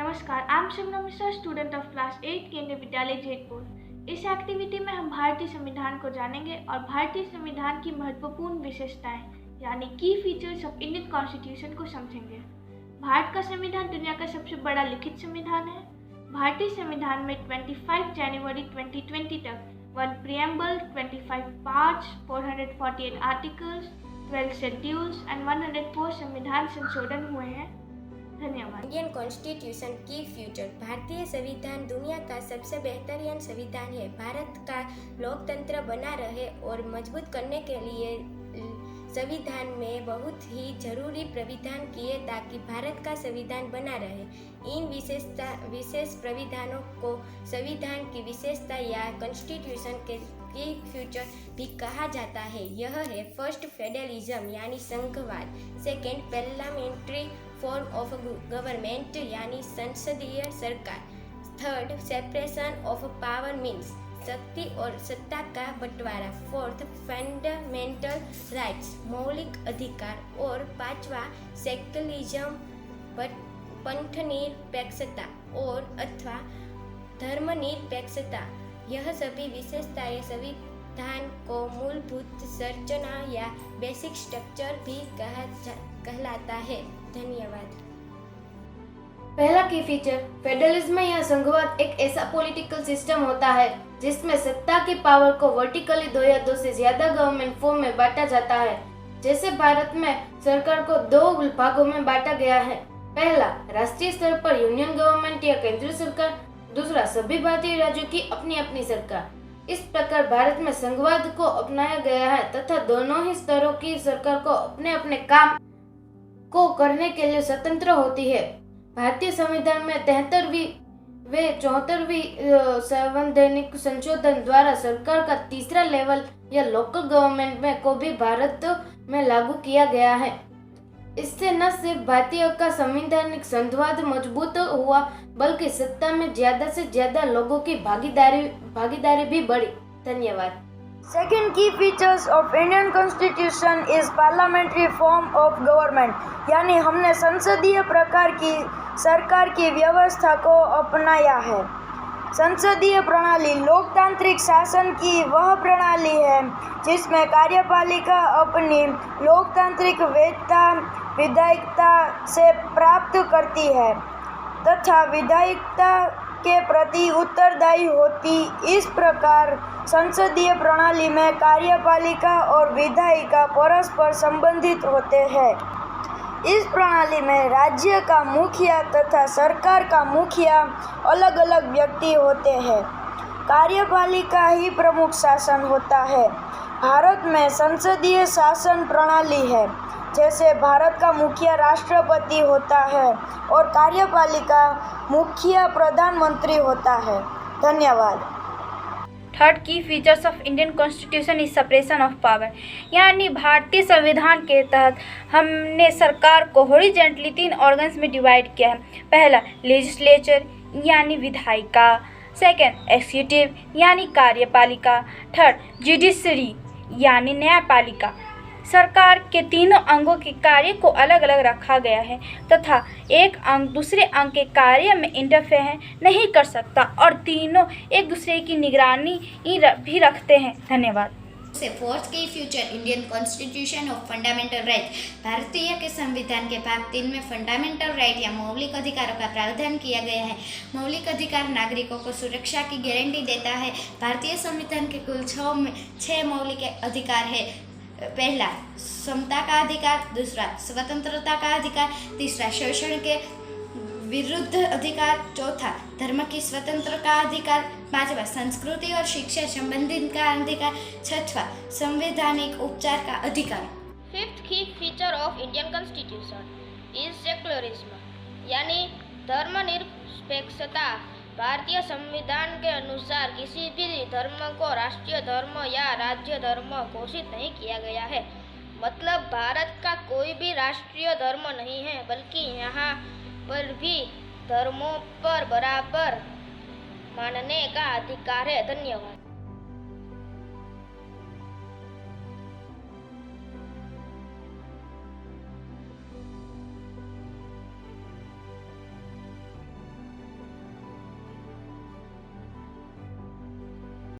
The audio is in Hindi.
नमस्कार, I am Shivna Mishra, student of class 8 केंद्रीय विद्यालय जैतपुर। इस एक्टिविटी में हम भारतीय संविधान को जानेंगे और भारतीय संविधान की महत्वपूर्ण विशेषताएं यानी की फीचर्स ऑफ इंडियन कॉन्स्टिट्यूशन को समझेंगे। भारत का संविधान दुनिया का सबसे बड़ा लिखित संविधान है। भारतीय संविधान में 25 जनवरी 2020 तक 1 preamble, 25 parts, 448 articles, 12 schedules and 104 संविधान संशोधन हुए हैं। धन्यवाद। इंडियन कॉन्स्टिट्यूशन की फ्यूचर। भारतीय संविधान दुनिया का सबसे बेहतरीन संविधान है। भारत का लोकतंत्र बना रहे और मजबूत करने के लिए संविधान में बहुत ही जरूरी प्राविधान किए ताकि भारत का संविधान बना रहे। इन विशेष प्राविधानों को संविधान की विशेषता या कॉन्स्टिट्यूशन की फ्यूचर भी कहा जाता है। यह है फर्स्ट फेडरलिज्म यानी संघवाद, second parliamentary form of government यानी संसदीय सरकार, third separation of power means शक्ति और सत्ता का बंटवारा, फोर्थ फंडामेंटल राइट्स मौलिक अधिकार और पांचवा सेक्युलरिज्म पंथनिरपेक्षता और अथवा धर्मनिरपेक्षता। यह सभी विशेषताएं संविधान को मूलभूत संरचना या बेसिक स्ट्रक्चर भी कहलाता है। धन्यवाद। पहला की फीचर, फेडरलिज्म या संघवाद एक ऐसा पॉलिटिकल सिस्टम होता है जिसमें सत्ता की पावर को वर्टिकली 2 या 2 से ज्यादा गवर्नमेंट फॉर्म में बांटा जाता है। जैसे भारत में सरकार को 2 भागों में बांटा गया है। पहला, राष्ट्रीय स्तर पर यूनियन गवर्नमेंट या केंद्रीय सरकार, दूसरा सभी भारतीय राज्यों की अपनी अपनी सरकार। इस प्रकार भारत में संघवाद को अपनाया गया है तथा दोनों ही स्तरों की सरकार को अपने अपने काम को करने के लिए स्वतंत्र होती है। भारतीय संविधान में 73वीं व 74वीं संवैधानिक संशोधन द्वारा सरकार का तीसरा लेवल या लोकल गवर्नमेंट में को भी भारत में लागू किया गया है। इससे न सिर्फ भारतीय का संवैधानिक संघवाद मजबूत हुआ बल्कि सत्ता में ज्यादा से ज्यादा लोगों की भागीदारी भी बढ़ी। धन्यवाद। Second key features of Indian Constitution is parliamentary form of government, यानी हमने संसदीय प्रकार की सरकार की व्यवस्था को अपनाया है। संसदीय प्रणाली लोकतांत्रिक शासन की वह प्रणाली है जिसमें कार्यपालिका अपनी लोकतांत्रिक वैधता विधायिकता से प्राप्त करती है तथा विधायिकता के प्रति उत्तरदायी होती। इस प्रकार संसदीय प्रणाली में कार्यपालिका और विधायिका परस्पर संबंधित होते हैं। इस प्रणाली में राज्य का मुखिया तथा सरकार का मुखिया अलग अलग व्यक्ति होते हैं। कार्यपालिका ही प्रमुख शासन होता है। भारत में संसदीय शासन प्रणाली है। जैसे भारत का मुखिया राष्ट्रपति होता है और कार्यपालिका मुखिया प्रधानमंत्री होता है। धन्यवाद। थर्ड की features of Indian constitution is separation of power, यानी भारतीय संविधान के तहत हमने सरकार को हॉरिजॉन्टली 3 ऑर्गन्स में डिवाइड किया है। पहला लेजिस्लेचर यानी विधायिका, सेकंड एग्जीक्यूटिव यानी कार्यपालिका, थर्ड जुडिशरी यानी न्यायपालिका। सरकार के तीनों अंगों के कार्य को अलग अलग रखा गया है तथा एक अंग दूसरे अंग के कार्य में इंटरफेयर नहीं कर सकता और तीनों एक दूसरे की निगरानी भी रखते हैं। धन्यवाद। फोर्थ की future Indian constitution of fundamental right. भारतीय के संविधान के भाग 3 में फंडामेंटल राइट या मौलिक अधिकारों का प्रावधान किया गया है। मौलिक अधिकार नागरिकों को सुरक्षा की गारंटी देता है। भारतीय संविधान के कुल 6 मौलिक अधिकार है। पहला समता का अधिकार, दूसरा स्वतंत्रता का अधिकार, तीसरा शोषण के विरुद्ध अधिकार, चौथा धर्म की स्वतंत्रता का अधिकार, पांचवा संस्कृति और शिक्षा संबंधित का अधिकार, छठवां संवैधानिक उपचार का अधिकार। फिफ्थ की feature of Indian constitution is secularism, यानी धर्मनिरपेक्षता। भारतीय संविधान के अनुसार किसी भी धर्म को राष्ट्रीय धर्म या राज्य धर्म घोषित नहीं किया गया है। मतलब भारत का कोई भी राष्ट्रीय धर्म नहीं है, बल्कि यहाँ पर भी धर्मों पर बराबर मानने का अधिकार है। धन्यवाद।